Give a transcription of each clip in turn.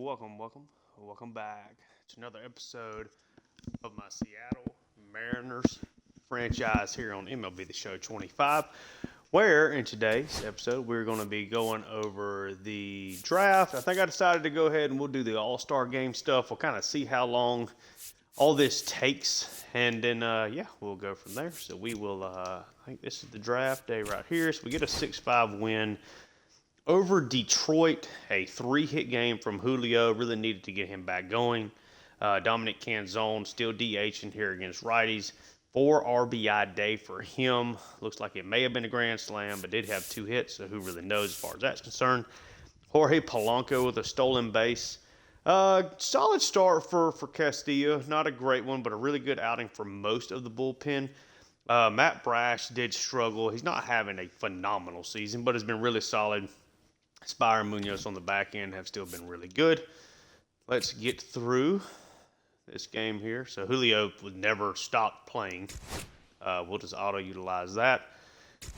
welcome back to another episode of my Seattle Mariners franchise here on MLB The Show 25, where in today's episode we're going to be going over the draft. I think I decided to go ahead and we'll do the All-Star Game stuff. We'll kind of see how long all this takes, and then, we'll go from there. So we will, I think this is the draft day right here, so we get a 6-5 win over Detroit, a 3-hit game from Julio. Really needed to get him back going. Dominic Canzone still DHing here against righties. 4 RBI day for him. Looks like it may have been a grand slam, but did have 2 hits, so who really knows as far as that's concerned. Jorge Polanco with a stolen base. Solid start for Castillo. Not a great one, but a really good outing for most of the bullpen. Matt Brash did struggle. He's not having a phenomenal season, but has been really solid. Spire and Munoz on the back end have still been really good. Let's get through this game here. So Julio would never stop playing. We'll just auto-utilize that.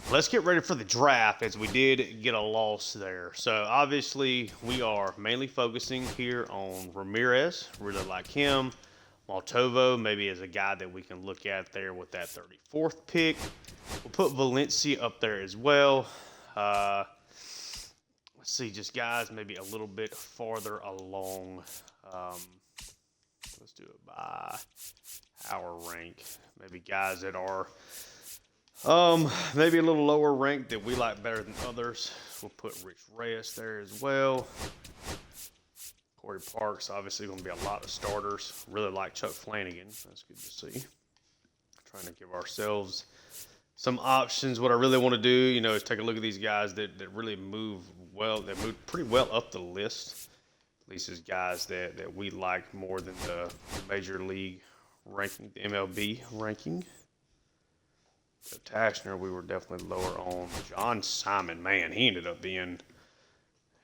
Let's get ready for the draft, as we did get a loss there. So obviously we are mainly focusing here on Ramirez. Really like him. Maltovo maybe as a guy that we can look at there with that 34th pick. We'll put Valencia up there as well. Let's see, just guys maybe a little bit farther along. Let's do it by our rank. Maybe guys that are maybe a little lower ranked that we like better than others. We'll put Rich Reyes there as well. Corey Parks, obviously going to be a lot of starters. Really like Chuck Flanagan. That's good to see. Trying to give ourselves some options. What I really want to do, is take a look at these guys that really move well. They move pretty well up the list. At least as guys that we like more than the Major League ranking, the MLB ranking. So Tashner, we were definitely lower on. John Simon, man, he ended up being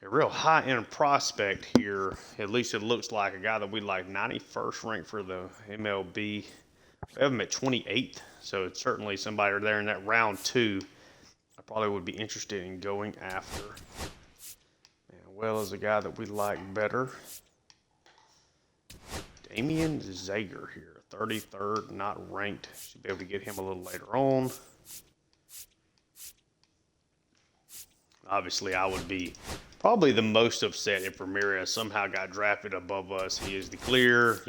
a real high-end prospect here. At least it looks like a guy that we like 91st ranked for the MLB. We have him at 28th, so it's certainly somebody there in that round 2 I probably would be interested in going after. And well as a guy that we like better. Damian Zager here, 33rd, not ranked. Should be able to get him a little later on. Obviously, I would be probably the most upset if Ramirez somehow got drafted above us. He is the clear,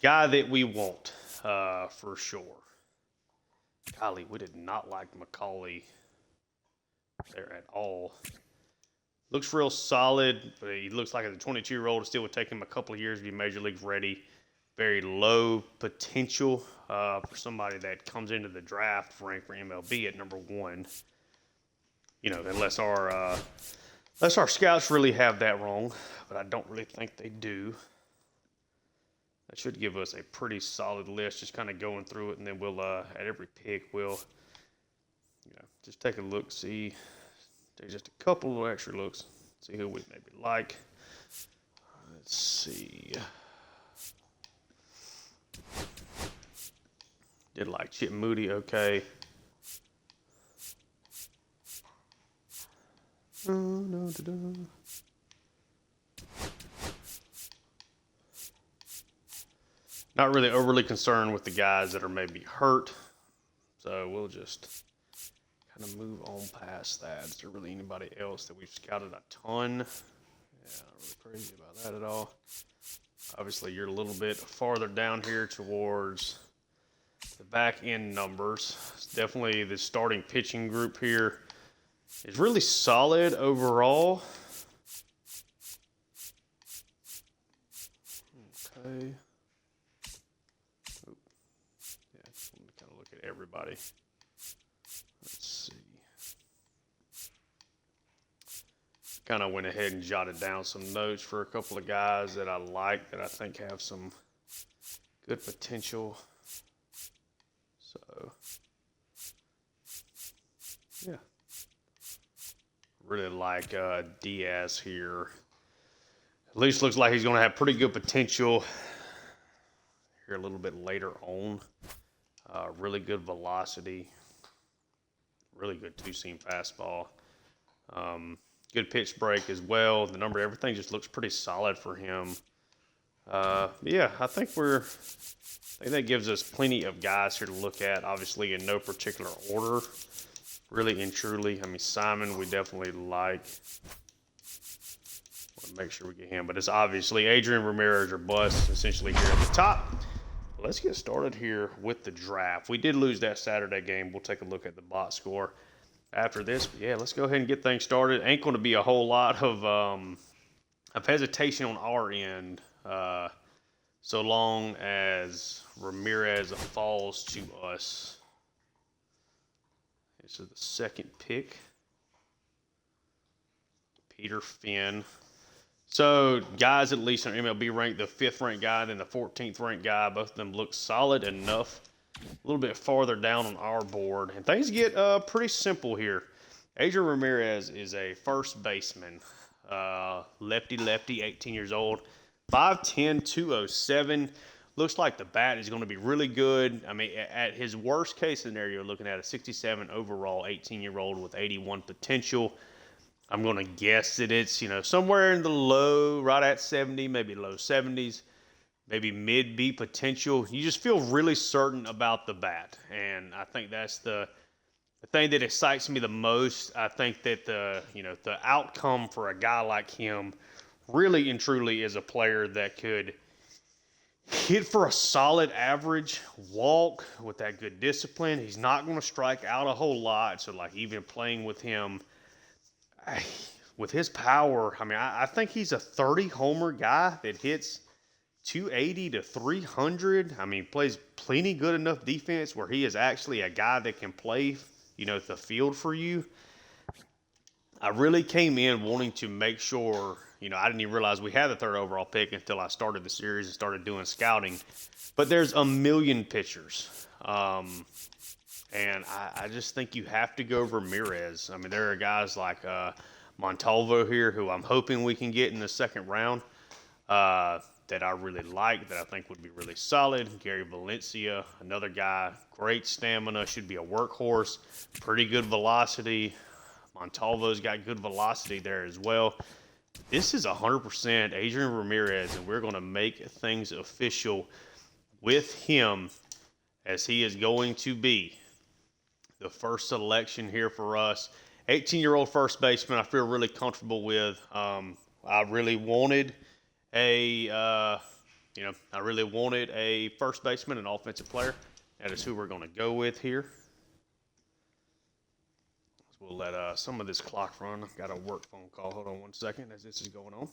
guy that we want, for sure. Golly, we did not like McCauley there at all. Looks real solid, but he looks like as a 22-year-old, it still would take him a couple of years to be Major League ready. Very low potential for somebody that comes into the draft ranked for MLB at number 1. Unless our scouts really have that wrong, but I don't really think they do. That should give us a pretty solid list, just kind of going through it, and then we'll, at every pick, we'll, just take a look, see, take just a couple of extra looks, see who we maybe like. Let's see. Did like Chip Moody, okay. Not really overly concerned with the guys that are maybe hurt, so we'll just kind of move on past that. Is there really anybody else that we've scouted a ton? Yeah, not really crazy about that at all. Obviously, you're a little bit farther down here towards the back end numbers. It's definitely the starting pitching group here is really solid overall. Okay. Yeah, just wanted to kind of look at everybody. Let's see. Kind of went ahead and jotted down some notes for a couple of guys that I like, that I think have some good potential. So, yeah. Really like Diaz here. At least looks like he's going to have pretty good potential here a little bit later on. Really good velocity. Really good two-seam fastball. good pitch break as well. The number, everything just looks pretty solid for him. Yeah, I think that gives us plenty of guys here to look at. Obviously, in no particular order, really and truly. I mean, Simon, we definitely like. Want to make sure we get him, but it's obviously Adrian Ramirez or bust essentially here at the top. Let's get started here with the draft. We did lose that Saturday game. We'll take a look at the box score after this. But yeah, let's go ahead and get things started. Ain't going to be a whole lot of hesitation on our end, so long as Ramirez falls to us. This is the second pick. Peter Finn. So, guys, at least on MLB rank, the 5th ranked guy and then the 14th ranked guy, both of them look solid enough. A little bit farther down on our board. And things get pretty simple here. Adrian Ramirez is a first baseman. Lefty, 18 years old. 5'10", 207. Looks like the bat is going to be really good. I mean, at his worst case scenario, looking at a 67 overall 18-year-old with 81 potential. I'm going to guess that it's, somewhere in the low, right at 70, maybe low 70s, maybe mid-B potential. You just feel really certain about the bat. And I think that's the thing that excites me the most. I think that the outcome for a guy like him really and truly is a player that could hit for a solid average, walk with that good discipline. He's not going to strike out a whole lot. So, even playing with him, with his power, I think he's a 30-homer guy that hits 280 to 300. Plays plenty good enough defense where he is actually a guy that can play, the field for you. I really came in wanting to make sure, I didn't even realize we had the 3rd overall pick until I started the series and started doing scouting. But there's a million pitchers. And I just think you have to go Ramirez. There are guys like Montalvo here who I'm hoping we can get in the 2nd round that I really like, that I think would be really solid. Gary Valencia, another guy, great stamina, should be a workhorse, pretty good velocity. Montalvo's got good velocity there as well. This is 100% Adrian Ramirez, and we're going to make things official with him, as he is going to be the first selection here for us. 18-year-old first baseman I feel really comfortable with. I really wanted a first baseman, an offensive player. That is who we're going to go with here. So we'll let some of this clock run. I've got a work phone call. Hold on one second as this is going on.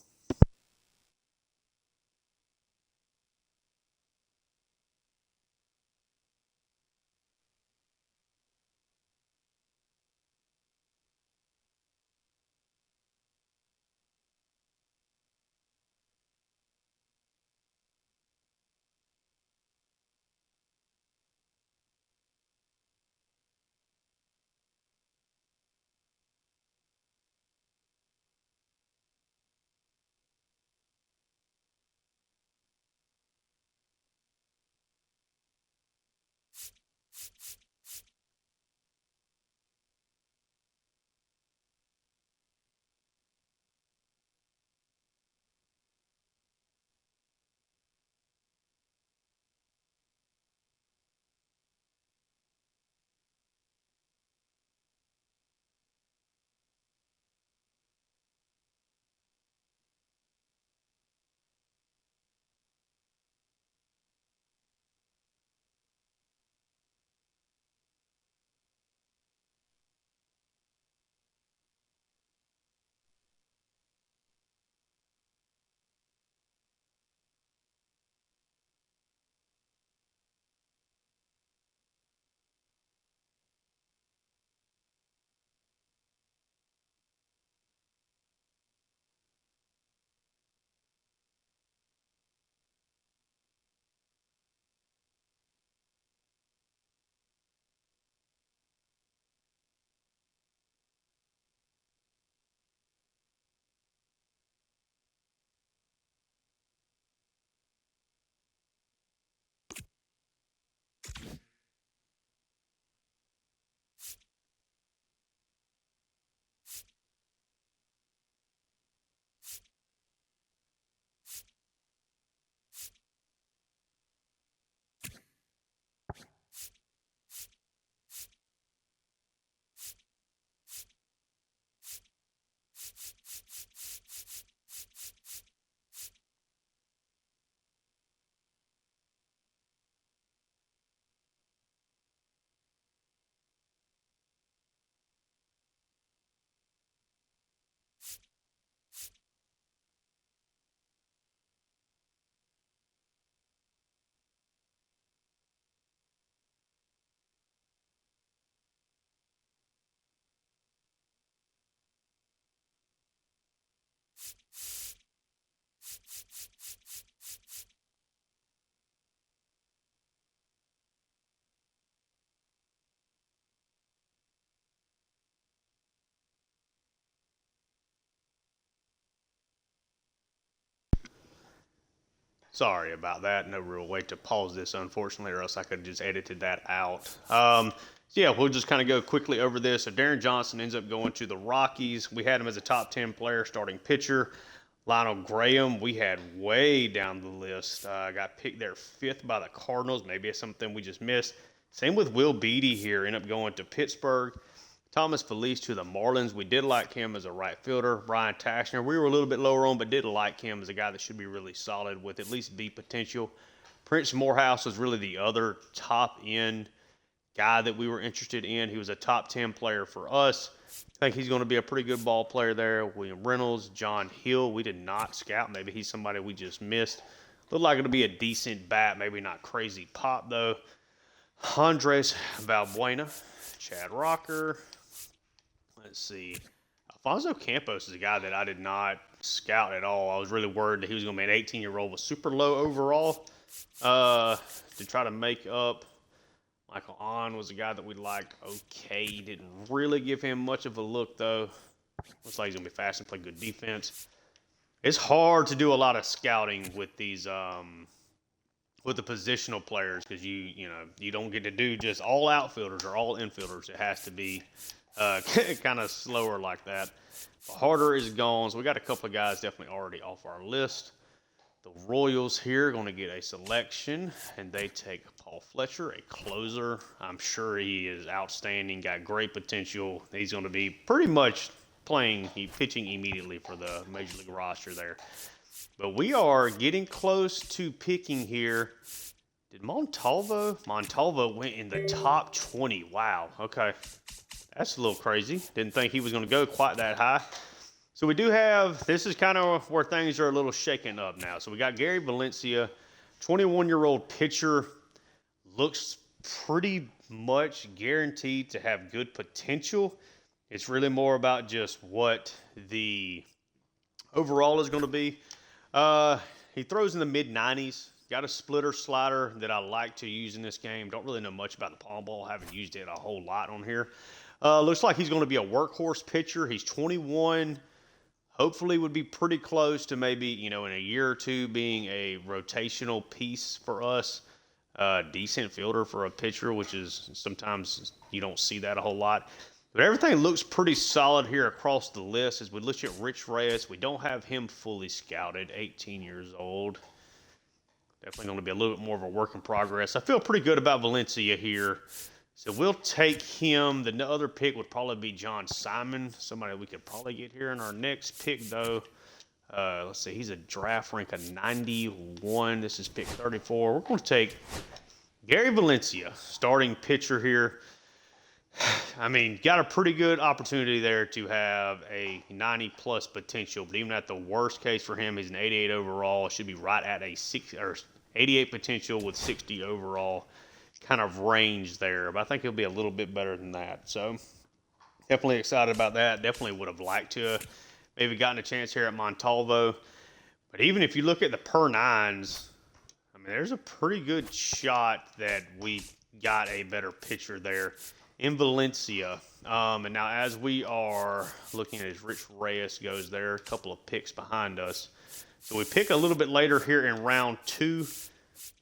Sorry about that. No real way to pause this, unfortunately, or else I could have just edited that out. Yeah, we'll just kind of go quickly over this. So Darren Johnson ends up going to the Rockies. We had him as a top 10 player, starting pitcher. Lionel Graham, we had way down the list. Got picked there 5th by the Cardinals. Maybe it's something we just missed. Same with Will Beatty here. Ended up going to Pittsburgh. Thomas Felice to the Marlins. We did like him as a right fielder. Brian Tashner, we were a little bit lower on, but did like him as a guy that should be really solid with at least B potential. Prince Morehouse was really the other top-end guy that we were interested in. He was a top 10 player for us. I think he's going to be a pretty good ball player there. William Reynolds, John Hill, we did not scout. Maybe he's somebody we just missed. Looked like it'll be a decent bat, maybe not crazy pop, though. Andres Valbuena, Chad Rocker. Let's see. Alfonso Campos is a guy that I did not scout at all. I was really worried that he was going to be an 18-year-old with super low overall. To try to make up, Michael Ahn was a guy that we liked okay. Didn't really give him much of a look, though. Looks like he's going to be fast and play good defense. It's hard to do a lot of scouting with these with the positional players because you don't get to do just all outfielders or all infielders. It has to be kind of slower like that. Harder is gone, so we got a couple of guys definitely already off our list. The Royals here are going to get a selection, and they take Paul Fletcher, a closer. I'm sure he is outstanding, got great potential. He's going to be pretty much pitching immediately for the Major League roster there. But we are getting close to picking here. Did Montalvo? Montalvo went in the top 20. Wow, okay. That's a little crazy. Didn't think he was going to go quite that high. So we do have, this is kind of where things are a little shaken up now. So we got Gary Valencia, 21-year-old pitcher, looks pretty much guaranteed to have good potential. It's really more about just what the overall is going to be. He throws in the mid-90s. Got a splitter slider that I like to use in this game. Don't really know much about the palm ball. Haven't used it a whole lot on here. Looks like he's going to be a workhorse pitcher. He's 21. Hopefully would be pretty close to maybe, in a year or two being a rotational piece for us. Decent fielder for a pitcher, which is sometimes you don't see that a whole lot. But everything looks pretty solid here across the list. As we look at Rich Reyes, we don't have him fully scouted, 18 years old. Definitely going to be a little bit more of a work in progress. I feel pretty good about Valencia here. So we'll take him. The other pick would probably be John Simon, somebody we could probably get here in our next pick, though. Let's see, he's a draft rank of 91. This is pick 34. We're going to take Gary Valencia, starting pitcher here. I mean, got a pretty good opportunity there to have a 90-plus potential, but even at the worst case for him, he's an 88 overall. Should be right at a 88 potential with 60 overall kind of range there, but I think he'll be a little bit better than that. So definitely excited about that. Definitely would have liked to maybe gotten a chance here at Montalvo. But even if you look at the per nines, I mean, there's a pretty good shot that we got a better pitcher there in Valencia. And now as we are looking at Rich Reyes goes there, a couple of picks behind us. So we pick a little bit later here in round 2.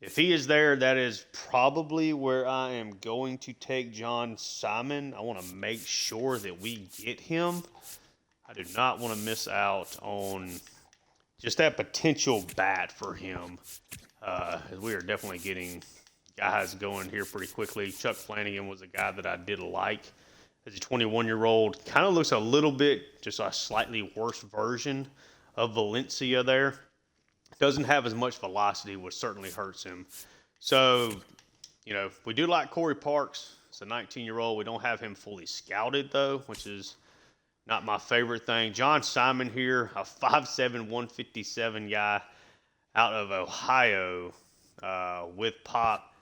If he is there, that is probably where I am going to take John Simon. I want to make sure that we get him. I do not want to miss out on just that potential bat for him. As we are definitely getting guys going here pretty quickly. Chuck Flanagan was a guy that I did like. As a 21-year-old, kind of looks a little bit, just a slightly worse version of Valencia there. Doesn't have as much velocity, which certainly hurts him. So, we do like Corey Parks. It's a 19-year-old. We don't have him fully scouted, though, which is not my favorite thing. John Simon here, a 5'7", 157 guy out of Ohio with pop.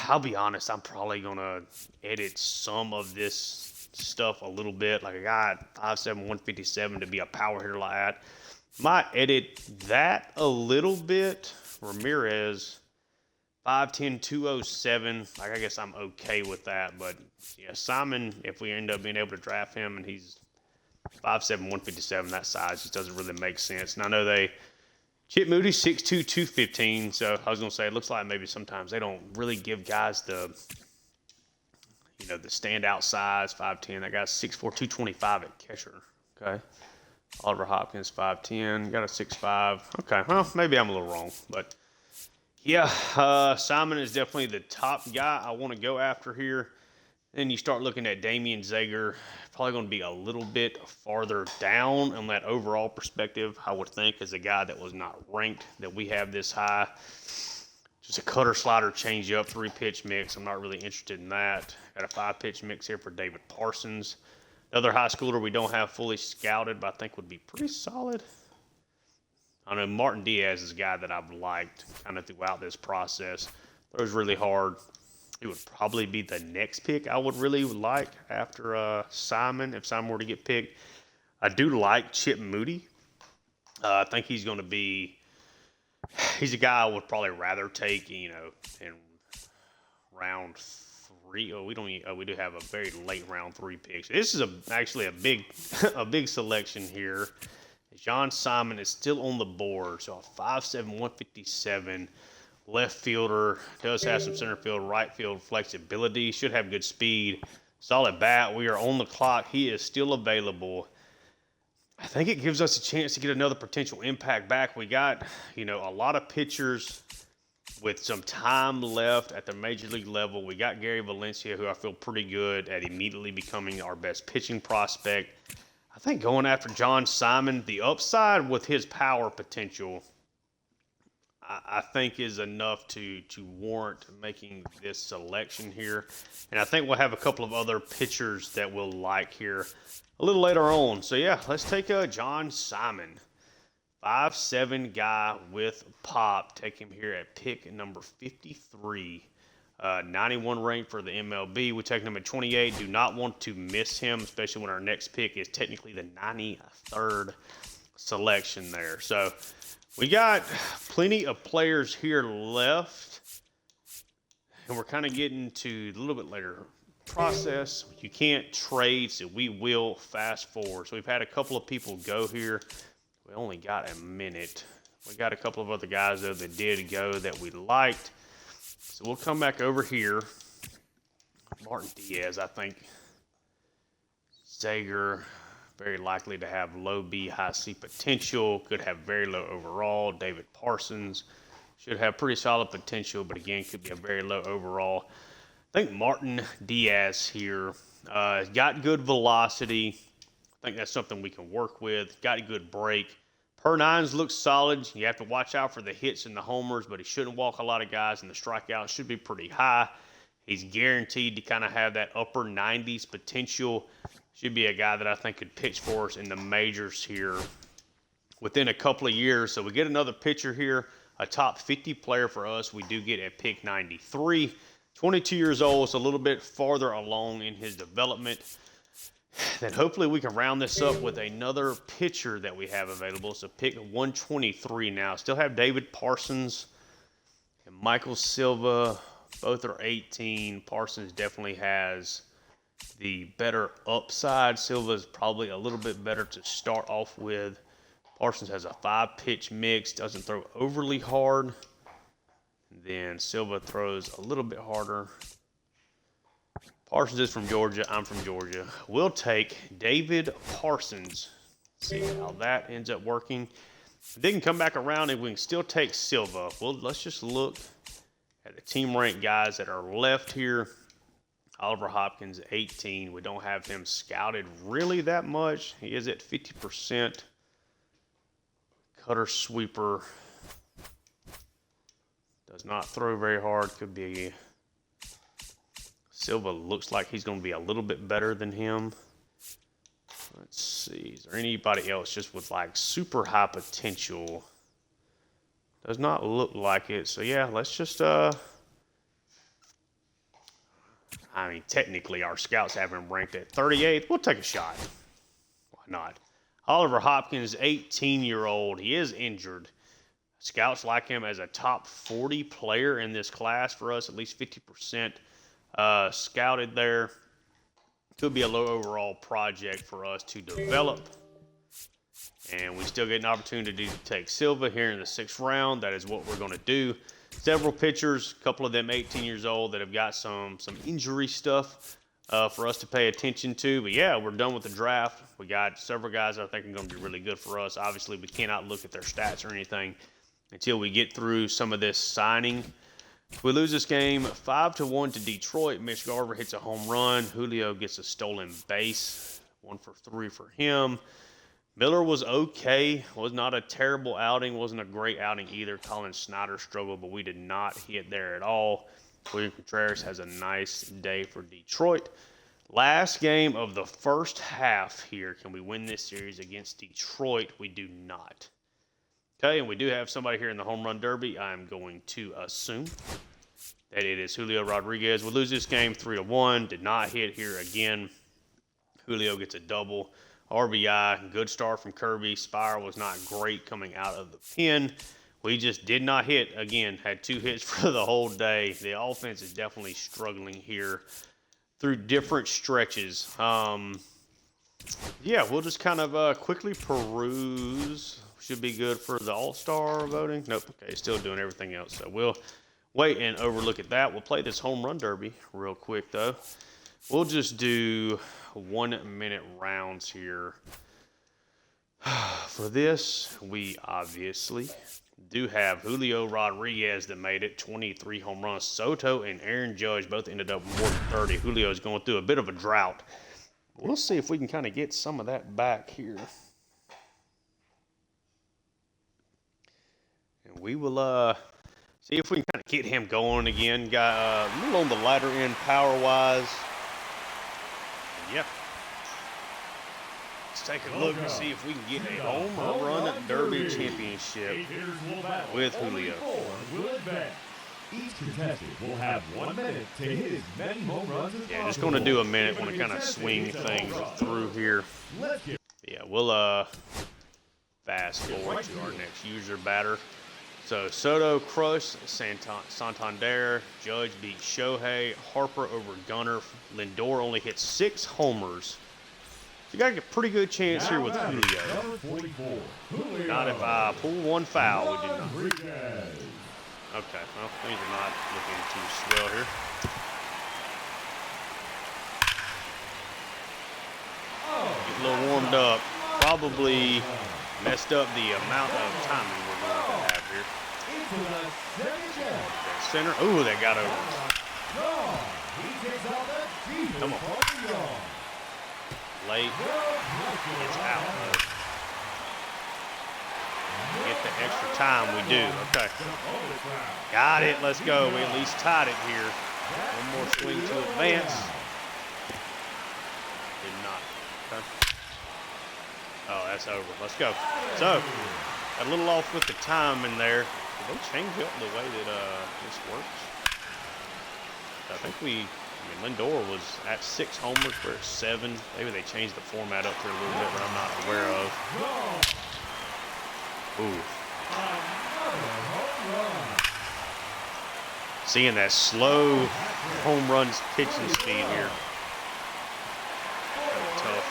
I'll be honest, I'm probably going to edit some of this stuff a little bit. Like a guy at 5'7", 157 to be a power hitter like that. Might edit that a little bit. Ramirez, 5'10", 207. I guess I'm okay with that. But, yeah, Simon, if we end up being able to draft him and he's 5'7", 157, that size just doesn't really make sense. And I know they Chip Moody, 6'2", 215. So I was going to say, it looks like maybe sometimes they don't really give guys the standout size, 5'10". That guy's 6'4", 225 at catcher. Okay. Oliver Hopkins, 5'10", got a 6'5". Okay, well, maybe I'm a little wrong. But, yeah, Simon is definitely the top guy I want to go after here. Then you start looking at Damian Zager, probably going to be a little bit farther down on that overall perspective, I would think, as a guy that was not ranked, that we have this high. Just a cutter, slider, change up, 3-pitch mix. I'm not really interested in that. Got a 5-pitch mix here for David Parsons. Another high schooler we don't have fully scouted, but I think would be pretty solid. I know Martin Diaz is a guy that I've liked kind of throughout this process. Throws really hard. He would probably be the next pick I would really like after Simon, if Simon were to get picked. I do like Chip Moody. I think he's going to be – he's a guy I would probably rather take, in round 3. We do have a very late round 3 pick. So this is actually a big selection here. John Simon is still on the board, so a 5'7", 157 left fielder, does have some center field, right field flexibility, should have good speed, solid bat. We are on the clock. He is still available. I think it gives us a chance to get another potential impact back. We got, a lot of pitchers with some time left at the major league level. We got Gary Valencia, who I feel pretty good at immediately becoming our best pitching prospect. I think going after John Simon, the upside with his power potential, I think is enough to warrant making this selection here. And I think we'll have a couple of other pitchers that we'll like here a little later on. So, yeah, let's take John Simon. 5'7" guy with pop. Take him here at pick number 53. 91 rank for the MLB. We take him at 28. Do not want to miss him, especially when our next pick is technically the 93rd selection there. So we got plenty of players here left, and we're kind of getting to a little bit later process. You can't trade, so we will fast forward. So we've had a couple of people go here. We only got a minute. We got a couple of other guys, though, that did go that we liked. So we'll come back over here. Martin Diaz, I think. Zager, very likely to have low B, high C potential. Could have very low overall. David Parsons should have pretty solid potential, but again, could be a very low overall. I think Martin Diaz here got good velocity. I think that's something we can work with. Got a good break. Per nines looks solid. You have to watch out for the hits and the homers, but he shouldn't walk a lot of guys, and the strikeouts should be pretty high. He's guaranteed to kind of have that upper 90s potential. Should be a guy that I think could pitch for us in the majors here within a couple of years. So we get another pitcher here, a top 50 player for us. We do get at pick 93. 22 years old, so a little bit farther along in his development. Then hopefully we can round this up with another pitcher that we have available. So pick 123 now. Still have David Parsons and Michael Silva. Both are 18. Parsons definitely has the better upside. Silva is probably a little bit better to start off with. Parsons has a 5-pitch mix. Doesn't throw overly hard. Then Silva throws a little bit harder. Parsons is from Georgia. I'm from Georgia. We'll take David Parsons. See how that ends up working. They can come back around and we can still take Silva. Well, let's just look at the team ranked guys that are left here. Oliver Hopkins, 18. We don't have him scouted really that much. He is at 50%. Cutter sweeper. Does not throw very hard. Could be Silva looks like he's going to be a little bit better than him. Let's see. Is there anybody else just with like super high potential? Does not look like it. So yeah, let's just technically our scouts have him ranked at 38th. We'll take a shot. Why not? Oliver Hopkins, 18-year-old. He is injured. Scouts like him as a top 40 player in this class for us, at least 50%. Scouted there. Could be a low overall project for us to develop. And we still get an opportunity to take Silva here in the 6th round. That is what we're going to do. Several pitchers, a couple of them 18 years old that have got some injury stuff for us to pay attention to. But yeah, we're done with the draft. We got several guys that I think are going to be really good for us. Obviously, we cannot look at their stats or anything until we get through some of this signing. If we lose this game 5-1 to Detroit, Mitch Garver hits a home run. Julio gets a stolen base. 1 for 3 for him. Miller was okay. Was not a terrible outing. Wasn't a great outing either. Colin Snyder struggled, but we did not hit there at all. William Contreras has a nice day for Detroit. Last game of the first half here. Can we win this series against Detroit? We do not. Okay, and we do have somebody here in the home run derby. I'm going to assume that it is Julio Rodriguez. We lose this game 3-1. Did not hit here again. Julio gets a double. RBI, good start from Kirby. Spire was not great coming out of the pen. We just did not hit. Again, had 2 hits for the whole day. The offense is definitely struggling here through different stretches. Yeah, we'll just kind of quickly peruse. Should be good for the All-Star voting. Nope, okay, still doing everything else. So we'll wait and overlook at that. We'll play this home run derby real quick, though. We'll just do 1-minute rounds here. For this, we obviously do have Julio Rodriguez that made it, 23 home runs. Soto and Aaron Judge both ended up more than 30. Julio is going through a bit of a drought. We'll see if we can kind of get some of that back here. And we will see if we can kind of get him going again. Got a little on the lighter end power-wise. Yep. Let's take a look and see if we can get a home run derby championship with Julio. Each contestant will have 1 minute to hit as many home runs as possible. Yeah, just going to do a minute. Want to kind of swing things through here. Yeah, we'll fast forward to our next user batter. So Soto crushed Santander. Judge beat Shohei. Harper over Gunnar. Lindor only hit 6 homers. So you got a pretty good chance here with Julio. Not if I pull one foul, we do not. Okay, well, things are not looking too swell here. Get a little warmed up. Probably messed up the amount of timing we're going to have here. Center. Ooh, that got over. Come on. Late. It's out. Get the extra time we do. Okay. Got it. Let's go. We at least tied it here. One more swing to advance. Did not. Okay. Oh, that's over. Let's go. So, got a little off with the time in there. Did they change up the way that this works? I think Lindor was at 6 homers for 7. Maybe they changed the format up here a little bit, but I'm not aware of. Ooh. Seeing that slow home runs pitching speed here. Kind of tough.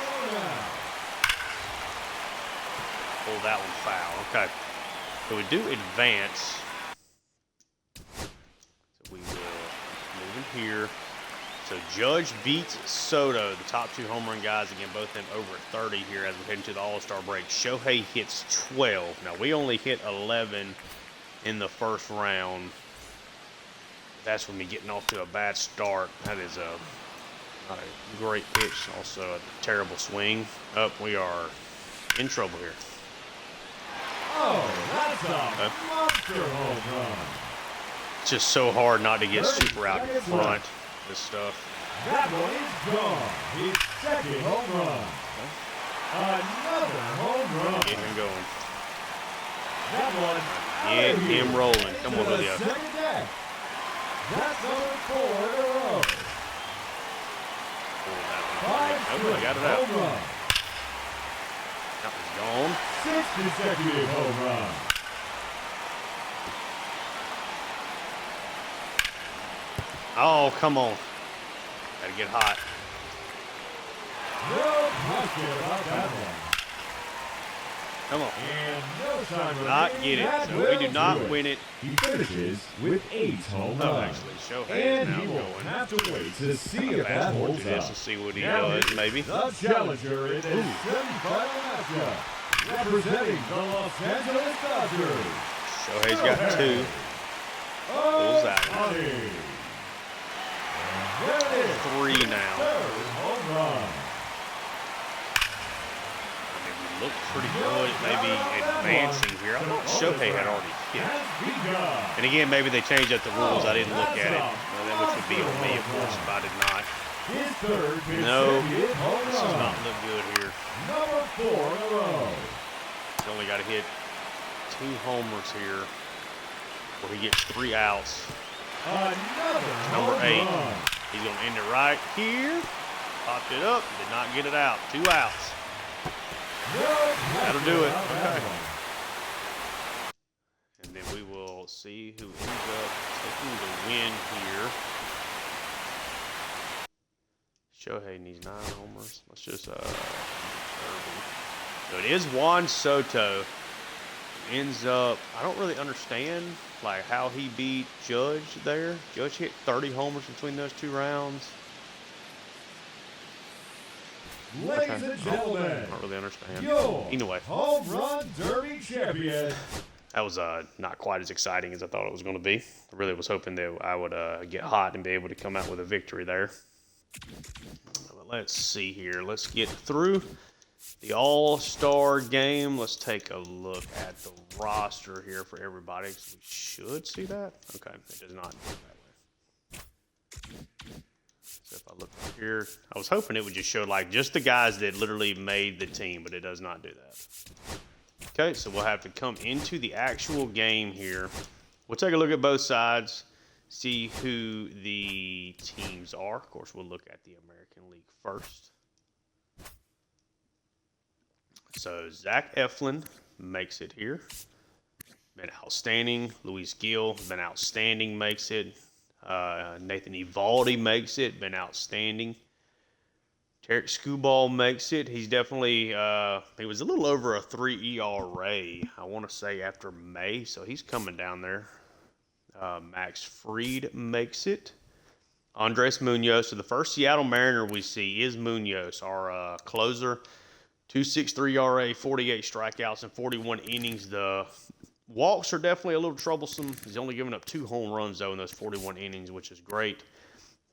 Pull that one foul. Okay. So we do advance. So we will move in here. So Judge beats Soto, the top 2 home run guys. Again, both of them over 30 here as we head into the All-Star break. Shohei hits 12. Now, we only hit 11 in the first round. That's when we're getting off to a bad start. That is not a great pitch. Also, a terrible swing. We are in trouble here. Oh, that's a monster home run. It's just so hard not to get super out in front. This stuff. That one is gone. His 2nd home run. Another home run. Get him going. That one. Get him rolling. Come on, Julio. That's number 4 in a row. Pull that one. I got it out. Home run. That one's gone. 6th consecutive home run. Oh, come on. Gotta get hot. No question about that one. Come on. And no time Not remaining. get it. That So will we do not do it. win it. He finishes with 8 home Oh, runs. actually, Shohei And is now he will going. have to wait to see if Fast that forward holds to this up. and see what he Now does, here's maybe. the challenger in this semifinal matchup, representing the Los Angeles Dodgers. Shohei's got 2. Pulls that one. And there it is. 3 now. Third home run. I mean, we look pretty good at maybe advancing here. I thought Shohei had already hit. And again, maybe they changed up the rules. I didn't look at it, which would be on me, of course, if I did not. His third No, consecutive home this does run. not look good here. Number 4 in a row. He's only got to hit 2 homers here, where he gets 3 outs. Another Number home 8. run. He's going to end it right here. Popped it up. Did not get it out. 2 outs. That'll do it. Okay. And then we will see who ends up taking the win here. Shohei needs 9 homers. Let's just So it is Juan Soto. Ends up, I don't really understand like how he beat Judge there. Judge hit 30 homers between those 2 rounds. Ladies and I gentlemen, don't really understand. your Anyway, home run derby champion. that was not quite as exciting as I thought it was going to be. I really was hoping that I would get hot and be able to come out with a victory there. But let's see here. Let's get through the All-Star game. Let's take a look at the roster here for everybody. We should see that. Okay, it does not go that way. So if I look up here, I was hoping it would just show like just the guys that literally made the team, but it does not do that. Okay, so we'll have to come into the actual game here. We'll take a look at both sides, see who the teams are. Of course, we'll look at the American League first. So Zach Eflin makes it here. Been outstanding. Luis Gil, been outstanding, makes it. Nathan Eovaldi makes it. Been outstanding. Tarek Skubal makes it. He's definitely, he was a little over a 3 ERA, I want to say, after May. So he's coming down there. Max Fried makes it. Andres Munoz. So the first Seattle Mariner we see is Munoz, our closer. 2.63 ERA, 48 strikeouts, and 41 innings. The walks are definitely a little troublesome. He's only given up 2 home runs, though, in those 41 innings, which is great.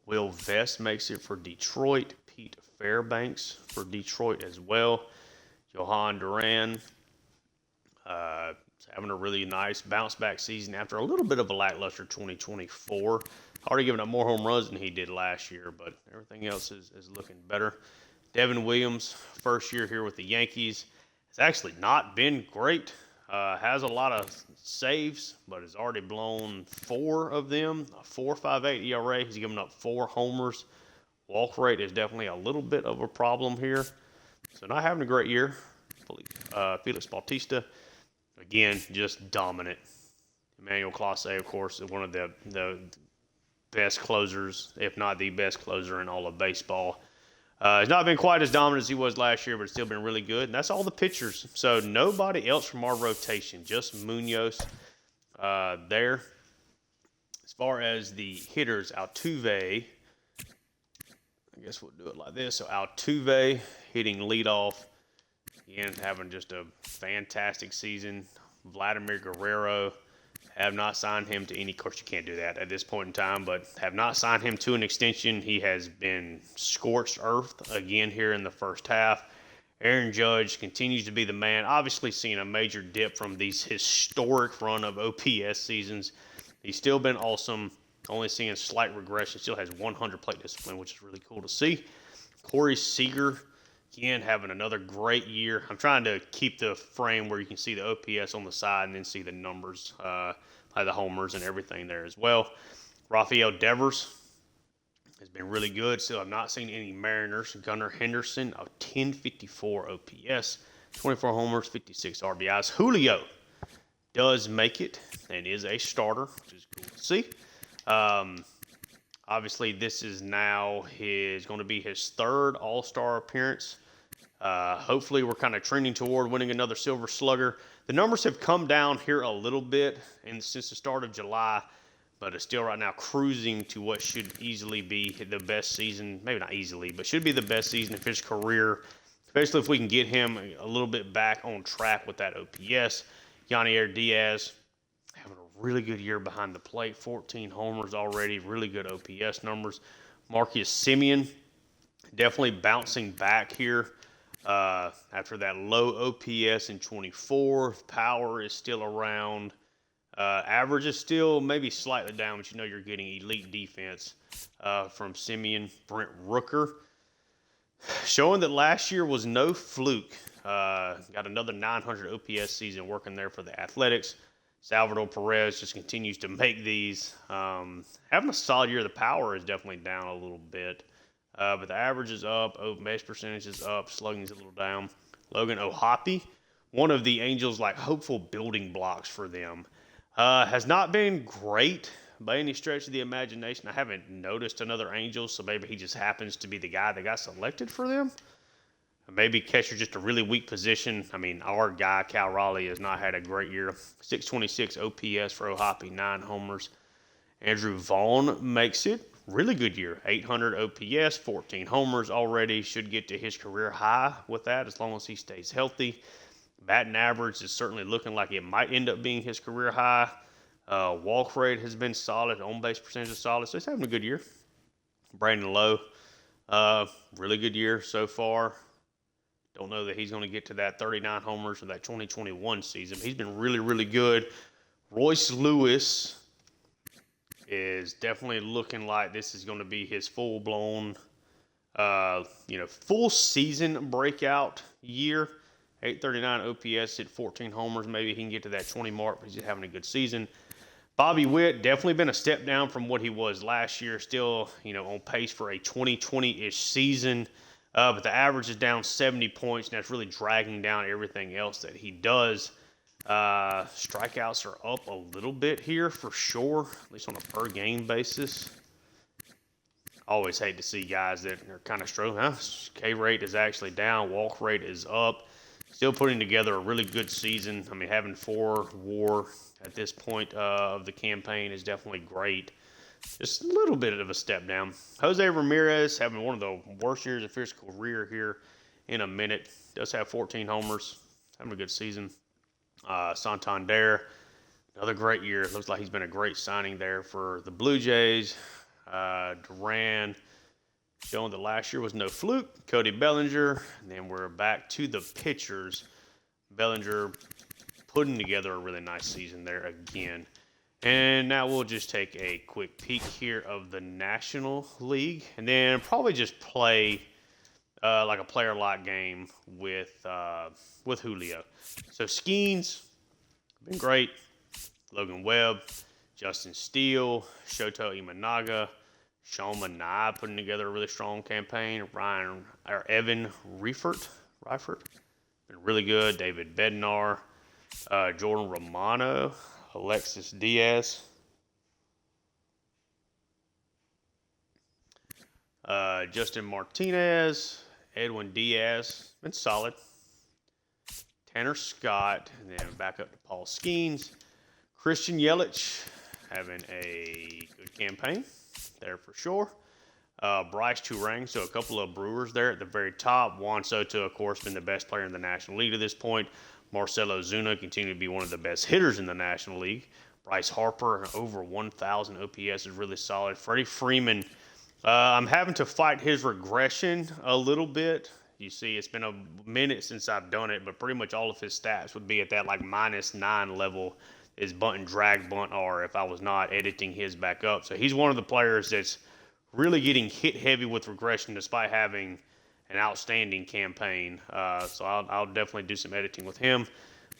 Will Vest makes it for Detroit. Pete Fairbanks for Detroit as well. Johan Duran having a really nice bounce-back season after a little bit of a lackluster 2024. Already given up more home runs than he did last year, but everything else is looking better. Devin Williams, first year here with the Yankees. It's actually not been great. Has a lot of saves, but has already blown 4 of them. A 4.58 ERA. He's given up 4 homers. Walk rate is definitely a little bit of a problem here. So not having a great year. Felix Bautista, again, just dominant. Emmanuel Clase, of course, is one of the best closers, if not the best closer in all of baseball. He's not been quite as dominant as he was last year, but still been really good. And that's all the pitchers. So nobody else from our rotation, just Munoz there. As far as the hitters, Altuve, I guess we'll do it like this. So Altuve hitting leadoff. Again, having just a fantastic season. Vladimir Guerrero, have not signed him to any. Of course, you can't do that at this point in time, but have not signed him to an extension. He has been scorched earth again here in the first half. Aaron Judge continues to be the man. Obviously, seeing a major dip from these historic run of OPS seasons. He's still been awesome. Only seeing slight regression. Still has 100 plate discipline, which is really cool to see. Corey Seager, again, having another great year. I'm trying to keep the frame where you can see the OPS on the side and then see the numbers, like the homers and everything there as well. Rafael Devers has been really good. Still have not seen any Mariners. Gunnar Henderson, a 1054 OPS, 24 homers, 56 RBIs. Julio does make it and is a starter, which is cool to see. Obviously, this is now going to be his 3rd All-Star appearance. Hopefully, we're kind of trending toward winning another Silver Slugger. The numbers have come down here a little bit since the start of July, but it's still right now cruising to what should easily be the best season. Maybe not easily, but should be the best season of his career, especially if we can get him a little bit back on track with that OPS. Yanier Diaz having a really good year behind the plate, 14 homers already, really good OPS numbers. Marcus Semien definitely bouncing back here after that low OPS in 24. Power is still around. Average is still maybe slightly down, but you know you're getting elite defense from Semien. Brent Rooker showing that last year was no fluke. Got another 900 OPS season working there for the Athletics. Salvador Perez just continues to make these. Having a solid year. The power is definitely down a little bit. But the average is up. Base percentage is up. Slugging is a little down. Logan O'Hoppe, one of the Angels' hopeful building blocks for them, has not been great by any stretch of the imagination. I haven't noticed another Angel, so maybe he just happens to be the guy that got selected for them. Maybe catcher just a really weak position. I mean, our guy, Cal Raleigh, has not had a great year. 626 OPS for O'Hoppe, 9 homers. Andrew Vaughn makes it. Really good year. 800 OPS, 14 homers already. Should get to his career high with that as long as he stays healthy. Batting average is certainly looking like it might end up being his career high. Walk rate has been solid. On-base percentage is solid. So he's having a good year. Brandon Lowe, really good year so far. Don't know that he's going to get to that 39 homers for that 2021 season. He's been really, really good. Royce Lewis is definitely looking like this is going to be his full-blown, full season breakout year. 839 OPS, hit 14 homers. Maybe he can get to that 20 mark, but he's just having a good season. Bobby Witt, definitely been a step down from what he was last year. Still, on pace for a 2020-ish season. But the average is down 70 points, and that's really dragging down everything else that he does. Strikeouts are up a little bit here for sure, at least on a per-game basis. Always hate to see guys that are kind of struggling. K rate is actually down. Walk rate is up. Still putting together a really good season. I mean, having 4 WAR at this point of the campaign is definitely great. Just a little bit of a step down. Jose Ramirez having one of the worst years of his career here in a minute. Does have 14 homers. Having a good season. Santander, another great year. Looks like he's been a great signing there for the Blue Jays. Duran, showing that last year was no fluke. Cody Bellinger. And then we're back to the pitchers. Bellinger putting together a really nice season there again. And now we'll just take a quick peek here of the National League, and then probably just play like a player lock game with Julio. So Skeens, been great. Logan Webb, Justin Steele, Shoto Imanaga, Sean Manai putting together a really strong campaign. Evan Reifert, been really good. David Bednar, Jordan Romano, Alexis Diaz, Justin Martinez, Edwin Diaz, been solid. Tanner Scott, and then back up to Paul Skeens. Christian Yelich having a good campaign there for sure. Bryce Turang, so a couple of Brewers there at the very top. Juan Soto, of course, been the best player in the National League to this point. Marcelo Zuna continued to be one of the best hitters in the National League. Bryce Harper, over 1,000 OPS is really solid. Freddie Freeman, I'm having to fight his regression a little bit. You see, it's been a minute since I've done it, but pretty much all of his stats would be at that -9 level. His bunt and drag bunt are if I was not editing his back up. So he's one of the players that's really getting hit heavy with regression despite having an outstanding campaign. So I'll definitely do some editing with him.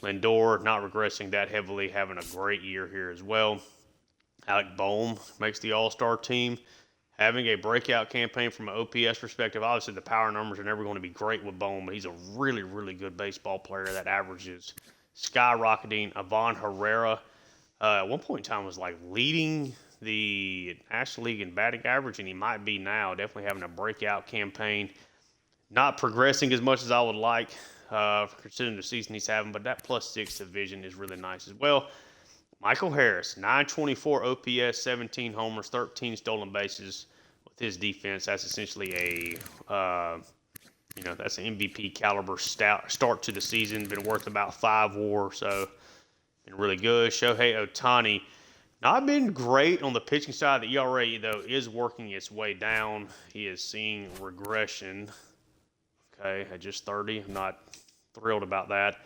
Lindor, not regressing that heavily, having a great year here as well. Alec Bohm makes the All-Star team. Having a breakout campaign from an OPS perspective. Obviously, the power numbers are never going to be great with Bohm, but he's a really, really good baseball player. That average is skyrocketing. Ivan Herrera, at one point in time, was leading the National League in batting average, and he might be now. Definitely having a breakout campaign. Not progressing as much as I would like considering the season he's having, but that +6 division is really nice as well. Michael Harris, 924 OPS, 17 homers, 13 stolen bases with his defense. That's essentially that's an MVP caliber start to the season. Been worth about 5 WAR, so been really good. Shohei Ohtani, not been great on the pitching side. The ERA, though, is working its way down. He is seeing regression. Okay, at just 30. I'm not thrilled about that.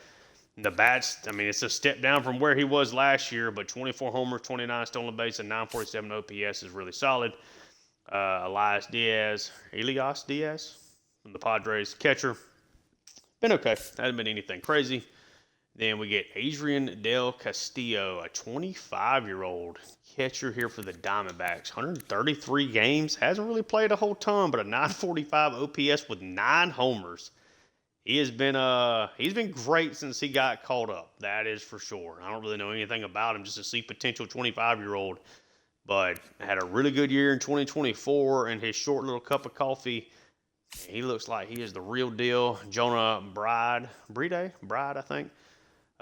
And the bats, I mean, it's a step down from where he was last year, but 24 homers, 29 stolen base, and 947 OPS is really solid. Elias Diaz from the Padres, catcher. Been okay. Hasn't been anything crazy. Then we get Adrian Del Castillo, a 25-year-old catcher here for the Diamondbacks. 133 games. Hasn't really played a whole ton, but a 945 OPS with 9 homers. He's been great since he got called up. That is for sure. I don't really know anything about him, just to see potential 25-year-old. But had a really good year in 2024 in his short little cup of coffee. He looks like he is the real deal. Jonah Bride, I think.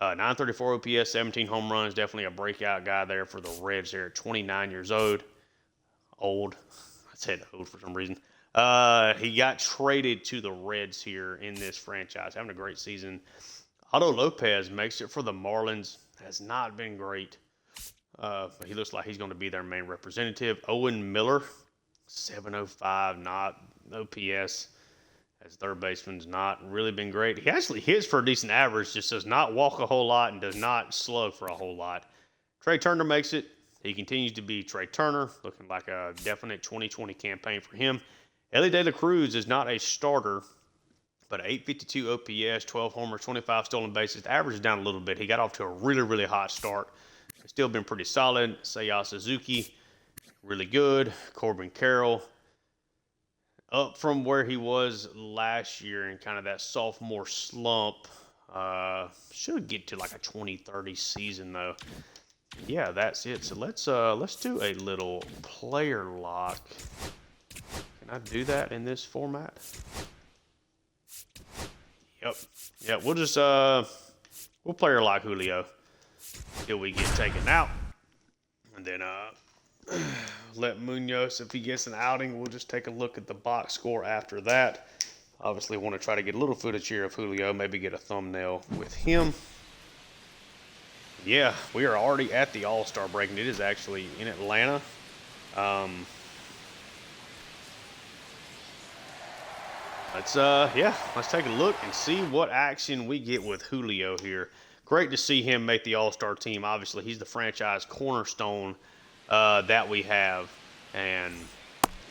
934 OPS, 17 home runs. Definitely a breakout guy there for the Reds there at 29 years old. I said old for some reason. He got traded to the Reds here in this franchise. Having a great season. Otto Lopez makes it for the Marlins. Has not been great. But he looks like he's going to be their main representative. Owen Miller, 705, not OPS. As third baseman's not really been great. He actually hits for a decent average, just does not walk a whole lot and does not slug for a whole lot. Trey Turner makes it. He continues to be Trey Turner, looking like a definite 2020 campaign for him. Ellie De La Cruz is not a starter, but 852 OPS, 12 homers, 25 stolen bases. The average is down a little bit. He got off to a really, really hot start. It's still been pretty solid. Seiya Suzuki, really good. Corbin Carroll, up from where he was last year in kind of that sophomore slump. Should get to like a 2030 season though. Yeah, that's it. So let's do a little player lock. Can I do that in this format? Yep. Yeah, we'll just we'll player lock Julio till we get taken out. And then let Munoz, if he gets an outing, we'll just take a look at the box score after that. Obviously, want to try to get a little footage here of Julio, maybe get a thumbnail with him. Yeah, we are already at the All-Star break, and it is actually in Atlanta. Let's take a look and see what action we get with Julio here. Great to see him make the All-Star team. Obviously, he's the franchise cornerstone that we have, and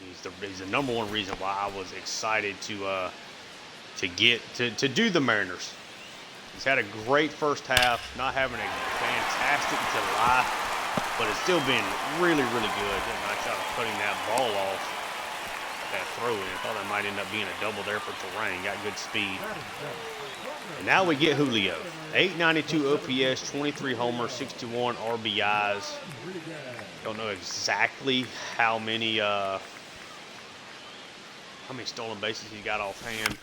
he's the number one reason why I was excited to do the Mariners. He's had a great first half, not having a fantastic July, but it's still been really, really good. Did a nice job of cutting that ball off, that throw in. I thought that might end up being a double there for Terrain. Got good speed. And now we get Julio. 892 OPS, 23 homers, 61 RBIs. Don't know exactly how many stolen bases he got offhand.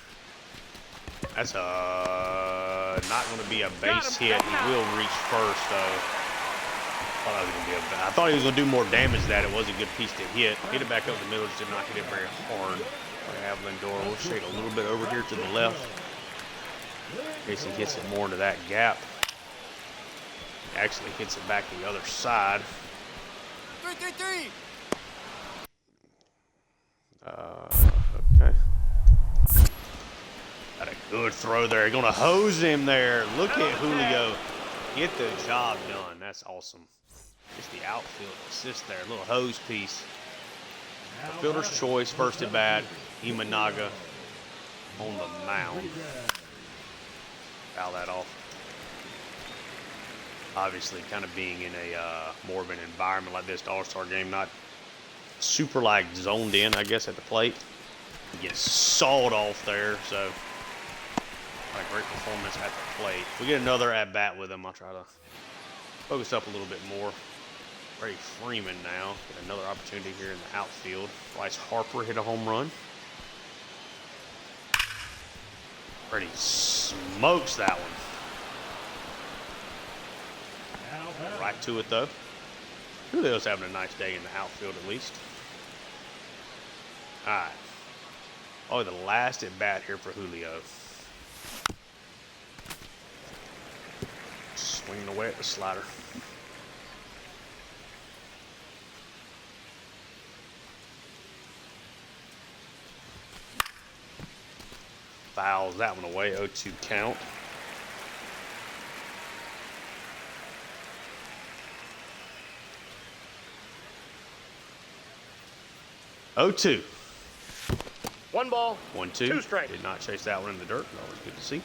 That's not going to be a base hit. He will reach first, though. I thought he was going to do more damage than that. It was a good piece to hit. Hit it back up the middle. Just did not hit it very hard. We have Lindor. We'll shade a little bit over here to the left in case he hits it more into that gap. He actually hits it back the other side. 3-3-3. Okay. Got a good throw there. Going to hose him there. Look at Julio get the job done. That's awesome. Just the outfield assist there. A little hose piece. The fielder's choice, first at bat. Imanaga on the mound. Foul that off. Obviously, kind of being in a more of an environment like this, the All-Star game, not super like zoned in, I guess, at the plate. He gets sawed off there, so a great performance at the plate. We get another at bat with him. I'll try to focus up a little bit more. Ray Freeman now get another opportunity here in the outfield. Bryce Harper hit a home run. Pretty smokes that one. Right to it, though. Julio's having a nice day in the outfield, at least. All right. Oh, the last at bat here for Julio. Swinging away at the slider. Fouls that one away. 0-2 count. Oh, 2. 1 ball, 1-2. 2 strikes. Did not chase that one in the dirt. Always good to see.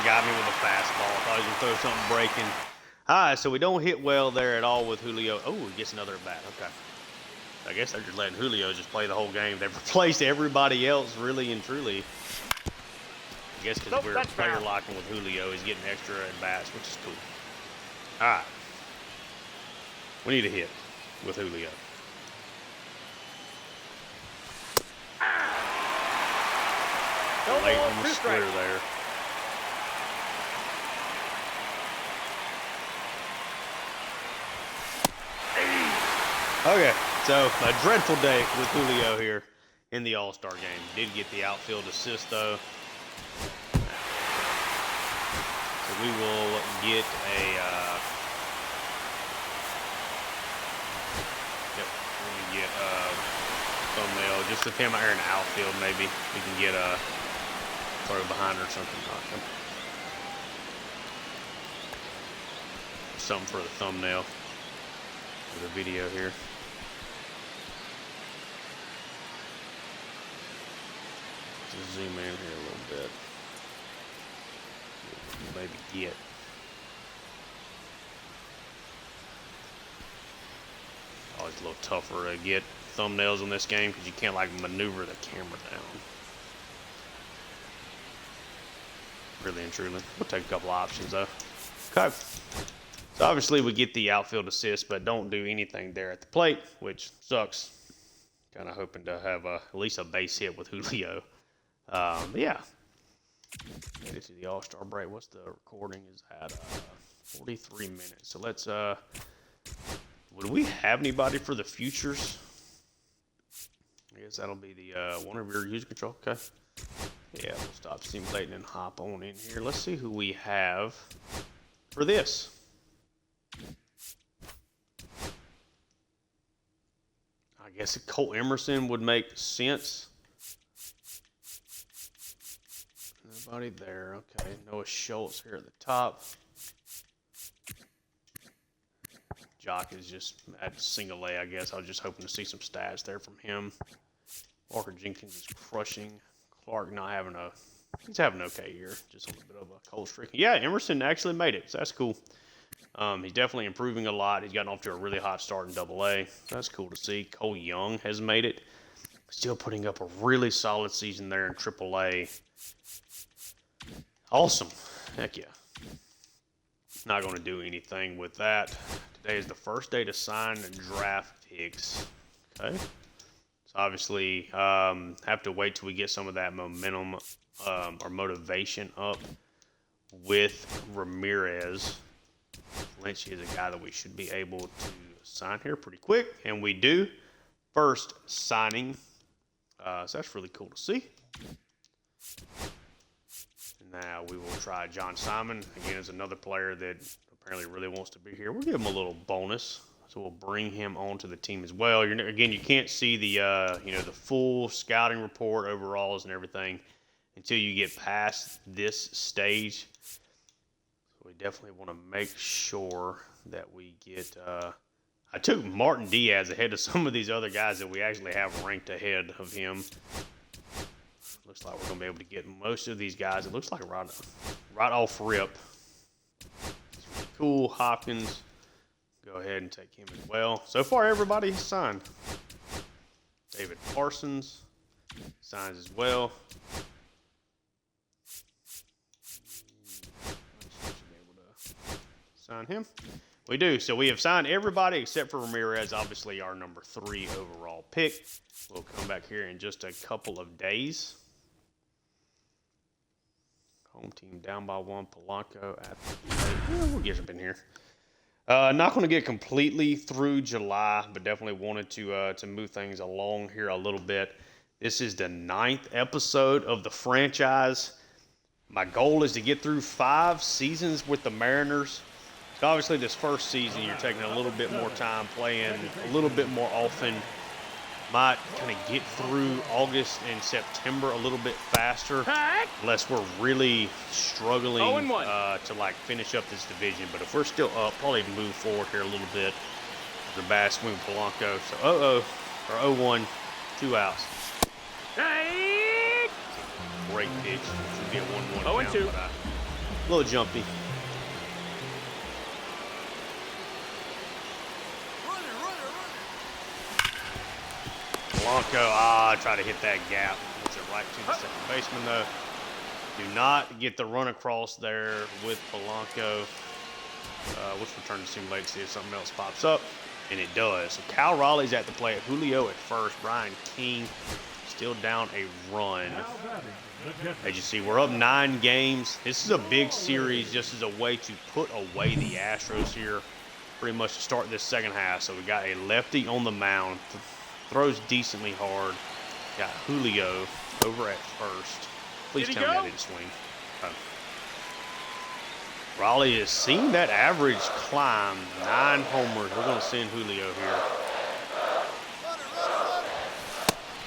Got me with a fastball. I thought he was going to throw something breaking. All right, so we don't hit well there at all with Julio. Oh, he gets another at bat. Okay. I guess they're just letting Julio just play the whole game. They've replaced everybody else, really and truly. I guess because we're player locking with Julio, he's getting extra at bats, which is cool. All right. We need a hit with Julio. Late on the splitter there. Okay, so a dreadful day with Julio here in the All-Star game. Did get the outfield assist, though. So we will get a... get a thumbnail just of him out here in the outfield. Maybe we can get a throw behind or something. Something for the thumbnail for the video here. Let's zoom in here a little bit. Maybe get. Always a little tougher to get thumbnails in this game because you can't like maneuver the camera down. Really and truly. We'll take a couple options though. Okay. So obviously we get the outfield assist, but don't do anything there at the plate, which sucks. Kind of hoping to have at least a base hit with Julio. But yeah. Get to the All-Star break. What's the recording is at 43 minutes. So let's would we have anybody for the futures? I guess that'll be the one of your user control. Okay. Yeah, we'll stop simulating and hop on in here. Let's see who we have for this. I guess Cole Emerson would make sense. Nobody there. Okay, Noah Schultz here at the top. Jock is just at single A, I guess. I was just hoping to see some stats there from him. Walker Jenkins is crushing. Clark not having he's having an okay year. Just a little bit of a cold streak. Yeah, Emerson actually made it, so that's cool. He's definitely improving a lot. He's gotten off to a really hot start in Double-A. So that's cool to see. Cole Young has made it. Still putting up a really solid season there in Triple-A. Awesome. Heck yeah. Not going to do anything with that. Today is the first day to sign draft picks. Okay. So obviously, have to wait till we get some of that momentum or motivation up with Ramirez. Lynch is a guy that we should be able to sign here pretty quick, and we do. First signing. So that's really cool to see. Now we will try John Simon. Again, is another player that apparently really wants to be here. We'll give him a little bonus. So we'll bring him onto the team as well. Again, you can't see the the full scouting report, overalls, and everything until you get past this stage. So we definitely want to make sure that we get. I took Martin Diaz ahead of some of these other guys that we actually have ranked ahead of him. Looks like we're going to be able to get most of these guys. It looks like right off rip. It's really cool. Hopkins, go ahead and take him as well. So far, everybody has signed. David Parsons signs as well. Should be able to sign him. We do. So we have signed everybody except for Ramirez, obviously our number 3 overall pick. We'll come back here in just a couple of days. Home team down by 1. Polanco at the plate. We'll get up in here. Not going to get completely through July, but definitely wanted to move things along here a little bit. This is the 9th episode of the franchise. My goal is to get through 5 seasons with the Mariners. So obviously this first season you're taking a little bit more time playing, a little bit more often. Might kind of get through August and September a little bit faster, unless we're really struggling to like finish up this division. But if we're still up, probably move forward here a little bit. The bad swing Polanco. So 0-1, 2 outs. Great pitch. Should be a 1-1 count, but a little jumpy. Polanco, try to hit that gap. Hits it right to the second baseman, though. Do not get the run across there with Polanco. Let's return to simulate to see if something else pops up. And it does. So Cal Raleigh's at the plate. Julio at first. Brian King still down a run. As you see, we're up 9 games. This is a big series just as a way to put away the Astros here pretty much to start this second half. So we got a lefty on the mound. Throws decently hard. Got Julio over at first. Please tell me that didn't swing. Raleigh has seen that average climb. 9 homers. We're going to send Julio here.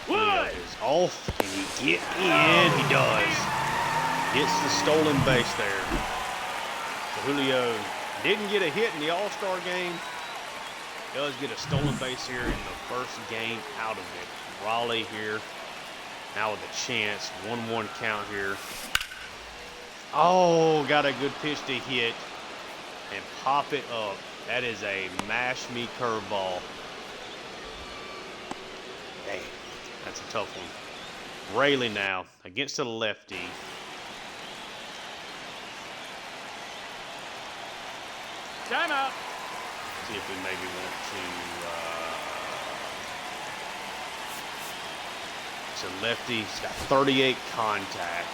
Julio is off. Can he get in? He does. Gets the stolen base there. So Julio didn't get a hit in the All-Star game. Does get a stolen base here in the first game out of it. Raleigh here now with a chance. 1-1 count here. Oh, got a good pitch to hit and pop it up. That is a mash me curveball. Dang, that's a tough one. Rayleigh now against the lefty. Timeout. See if we maybe want to. So lefty, he's got 38 contact.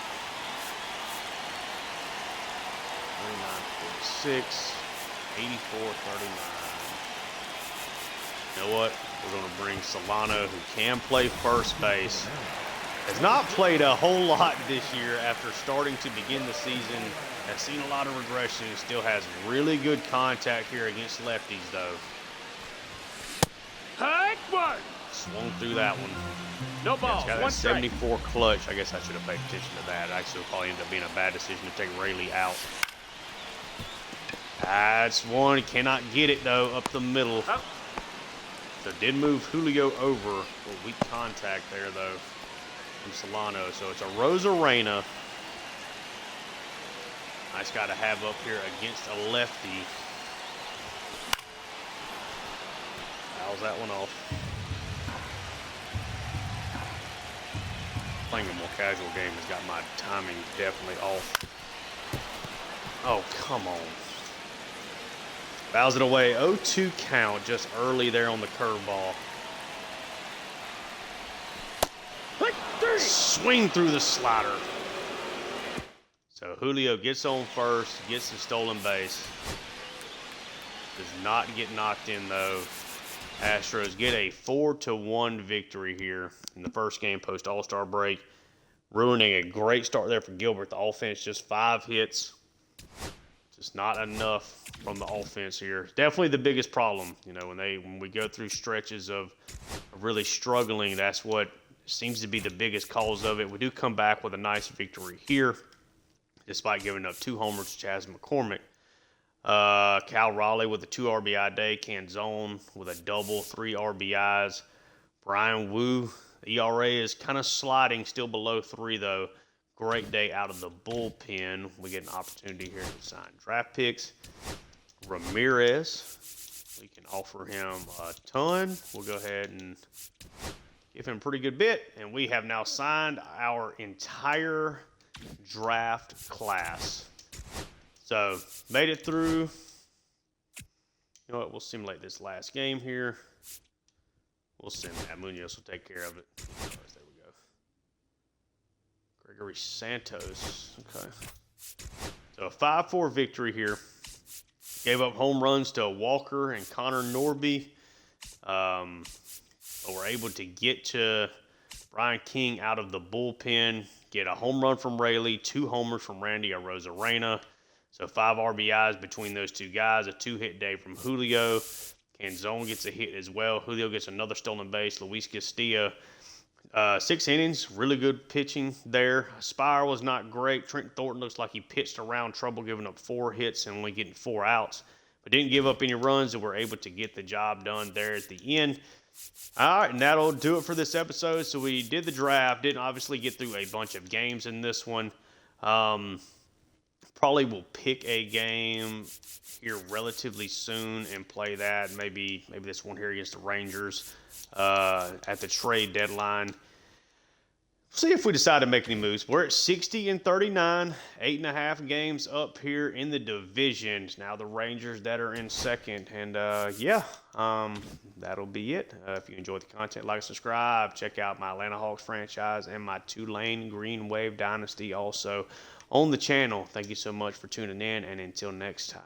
39.46, 84.39. You know what? We're going to bring Solano, who can play first base. Has not played a whole lot this year after starting to begin the season. Has seen a lot of regression. Still has really good contact here against lefties, though. Swung through that one. No ball. It's got that 74 clutch. I guess I should have paid attention to that. Actually, it'll probably end up being a bad decision to take Rayleigh out. That's one. He cannot get it, though, up the middle. So did move Julio over. A weak contact there, though, from Solano. So it's a Rosarena. Nice guy to have up here against a lefty. Fouls that one off. Playing a more casual game has got my timing definitely off. Oh, come on. Fouls it away. 0-2 count just early there on the curveball. Swing through the slider. So Julio gets on first, gets the stolen base. Does not get knocked in, though. Astros get a 4-1 victory here in the first game post All-Star break. Ruining a great start there for Gilbert. The offense just 5 hits. Just not enough from the offense here. Definitely the biggest problem. You know, when we go through stretches of really struggling, that's what seems to be the biggest cause of it. We do come back with a nice victory here, despite giving up 2 homers to Chas McCormick. Cal Raleigh with a 2 RBI day. Canzone with a double, 3 RBIs. Brian Wu, the ERA is kind of sliding, still below 3, though. Great day out of the bullpen. We get an opportunity here to sign draft picks. Ramirez, we can offer him a ton. We'll go ahead and give him a pretty good bit. And we have now signed our entire draft class. So, made it through know what? We'll simulate this last game here. We'll send that. Munoz will take care of it. There we go. Gregory Santos. Okay. So a 5-4 victory here. Gave up home runs to Walker and Connor Norby. But we're able to get to Brian King out of the bullpen. Get a home run from Rayleigh. 2 homers from Randy Arozarena. So 5 RBIs between those two guys. A 2-hit day from Julio. Canzone gets a hit as well. Julio gets another stolen base. Luis Castillo. 6 innings. Really good pitching there. Spire was not great. Trent Thornton looks like he pitched around trouble, giving up 4 hits and only getting 4 outs. But didn't give up any runs and were able to get the job done there at the end. All right, and that'll do it for this episode. So we did the draft. Didn't obviously get through a bunch of games in this one. Probably will pick a game here relatively soon and play that. Maybe this one here against the Rangers at the trade deadline. See if we decide to make any moves. We're at 60-39, 8.5 games up here in the division. Now the Rangers that are in second. And that'll be it. If you enjoyed the content, like and subscribe. Check out my Atlanta Hawks franchise and my Tulane Green Wave Dynasty also on the channel. Thank you so much for tuning in, and until next time.